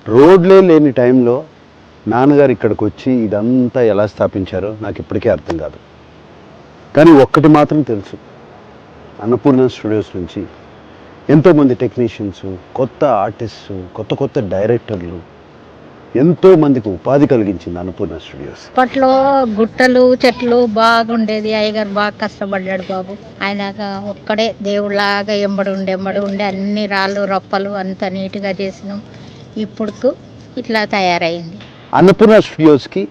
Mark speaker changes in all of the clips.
Speaker 1: రోడ్లే లేని టైంలో నాన్నగారు ఇక్కడికి వచ్చి ఇదంతా ఎలా స్థాపించారో నాకు ఇప్పటికీ అర్థం కాదు. కానీ ఒక్కటి మాత్రం తెలుసు, అన్నపూర్ణ స్టూడియోస్ నుంచి ఎంతోమంది టెక్నీషియన్స్, కొత్త ఆర్టిస్టు, కొత్త కొత్త డైరెక్టర్లు, ఎంతోమందికి ఉపాధి కలిగించింది అన్నపూర్ణ స్టూడియోస్.
Speaker 2: అప్పట్లో గుట్టలు చెట్లు బాగుండేది. అయ్యగారు బాగా కష్టపడ్డాడు బాబు. ఆయన ఒక్కడే దేవుళ్ళలాగా ఎంబడి ఉండి అన్ని రాళ్ళు రప్పలు అంత నీట్గా చేసినాం. ఇప్పుడు ఇట్లా తయారైంది.
Speaker 1: అన్నపూర్ణ స్టూడియోస్కి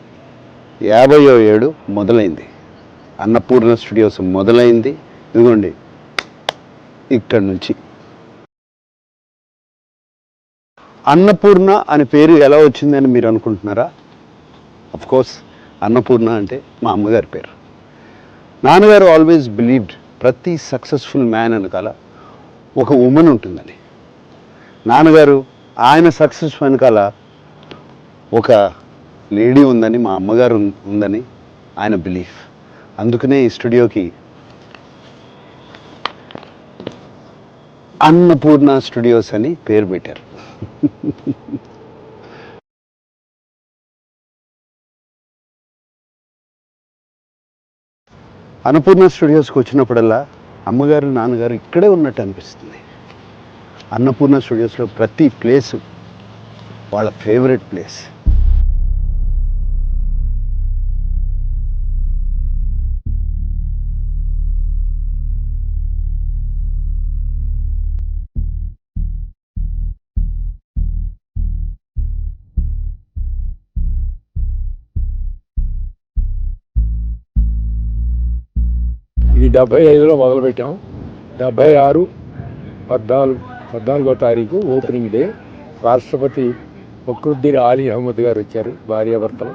Speaker 1: 50వ ఏడు మొదలైంది. అన్నపూర్ణ స్టూడియోస్ మొదలైంది ఇదిగోండి ఇక్కడి నుంచి. అన్నపూర్ణ అనే పేరు ఎలా వచ్చిందని మీరు అనుకుంటున్నారా? కోర్స్ అన్నపూర్ణ అంటే మా అమ్మగారి పేరు. నాన్నగారు ఆల్వేస్ బిలీవ్డ్ ప్రతి సక్సెస్ఫుల్ మ్యాన్ వెనకాల ఒక ఉమెన్ ఉంటుందని. నాన్నగారు ఆయన సక్సెస్ వెనకాల ఒక లేడీ ఉందని, మా అమ్మగారు ఉందని ఆయన బిలీఫ్. అందుకనే ఈ స్టూడియోకి అన్నపూర్ణ స్టూడియోస్ అని పేరు పెట్టారు. అన్నపూర్ణ స్టూడియోస్కి వచ్చినప్పుడల్లా అమ్మగారు నాన్నగారు ఇక్కడే ఉన్నట్టు అనిపిస్తుంది. అన్నపూర్ణ స్టూడియోస్లో ప్రతి ప్లేసు వాళ్ళ ఫేవరెట్ ప్లేస్.
Speaker 3: ఇది 75లో మొదలుపెట్టాం. 76 14వ తారీఖు ఓపెనింగ్ డే. రాష్ట్రపతి ఫక్రుద్దీన్ ఆలీ అహ్మద్ గారు వచ్చారు, భార్యాభర్తలు.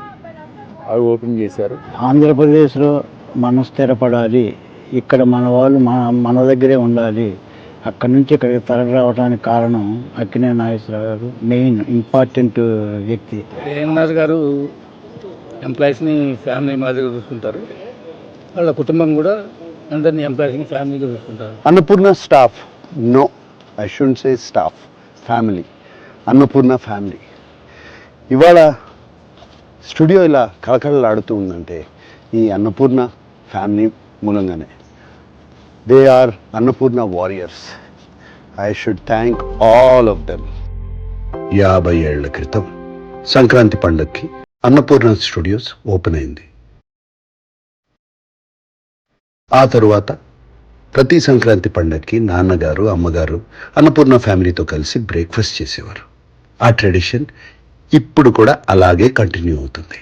Speaker 3: అవి ఓపెన్ చేశారు.
Speaker 4: ఆంధ్రప్రదేశ్లో మనం స్థిరపడాలి, ఇక్కడ మన వాళ్ళు మన దగ్గరే ఉండాలి, అక్కడి నుంచి ఇక్కడికి తరలి రావడానికి కారణం అక్కినేని నాగేశ్వరరావు గారు, మెయిన్ ఇంపార్టెంట్ వ్యక్తి.
Speaker 5: రేమనాథ్ గారు ఎంప్లాయీస్ని ఫ్యామిలీ మాదిరిగా చూసుకుంటారు. వాళ్ళ కుటుంబం కూడా అందరినీ ఎంప్లాయీస్ని ఫ్యామిలీగా చూసుకుంటారు.
Speaker 1: Annapurna staff, no I shouldn't say staff, family. Annapurna family. ఇవాళ స్టూడియో ఇలా కళకళలాడుతూ ఉందంటే ఈ అన్నపూర్ణ ఫ్యామిలీ మూలంగానే. They are Annapurna warriors. I should thank all of them. 50 ఏళ్ల క్రితం సంక్రాంతి పండగకి అన్నపూర్ణ స్టూడియోస్ ఓపెన్ అయింది. ఆ తరువాత ప్రతి సంక్రాంతి పండగకి నాన్నగారు అమ్మగారు అన్నపూర్ణ ఫ్యామిలీతో కలిసి బ్రేక్ఫాస్ట్ చేసేవారు. ఆ ట్రెడిషన్ ఇప్పుడు కూడా అలాగే కంటిన్యూ అవుతుంది.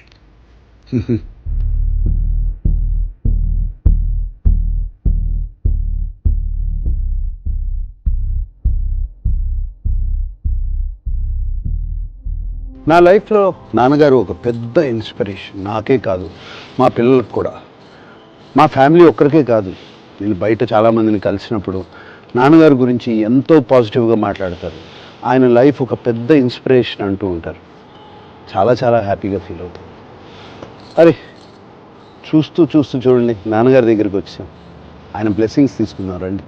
Speaker 1: నా లైఫ్లో నాన్నగారు ఒక పెద్ద ఇన్స్పిరేషన్. నాకే కాదు, మా పిల్లలకు కూడా. మా ఫ్యామిలీ ఒక్కరికే కాదు, నేను బయట చాలామందిని కలిసినప్పుడు నాన్నగారి గురించి ఎంతో పాజిటివ్గా మాట్లాడతారు. ఆయన లైఫ్ ఒక పెద్ద ఇన్స్పిరేషన్ అంటూ ఉంటారు. చాలా చాలా హ్యాపీగా ఫీల్ అవుతాం. అరే చూస్తూ చూడండి నాన్నగారి దగ్గరికి వచ్చాం. ఆయన బ్లెస్సింగ్స్ తీసుకున్నాం రండి.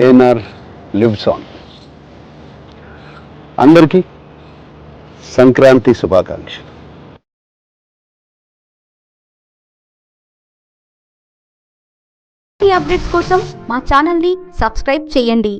Speaker 1: ANR lives on. అందరికీ సంక్రాంతి శుభాకాంక్షలు.
Speaker 6: ఈ అప్డేట్స్ కోసం మా ఛానల్ని సబ్స్క్రైబ్ చేయండి.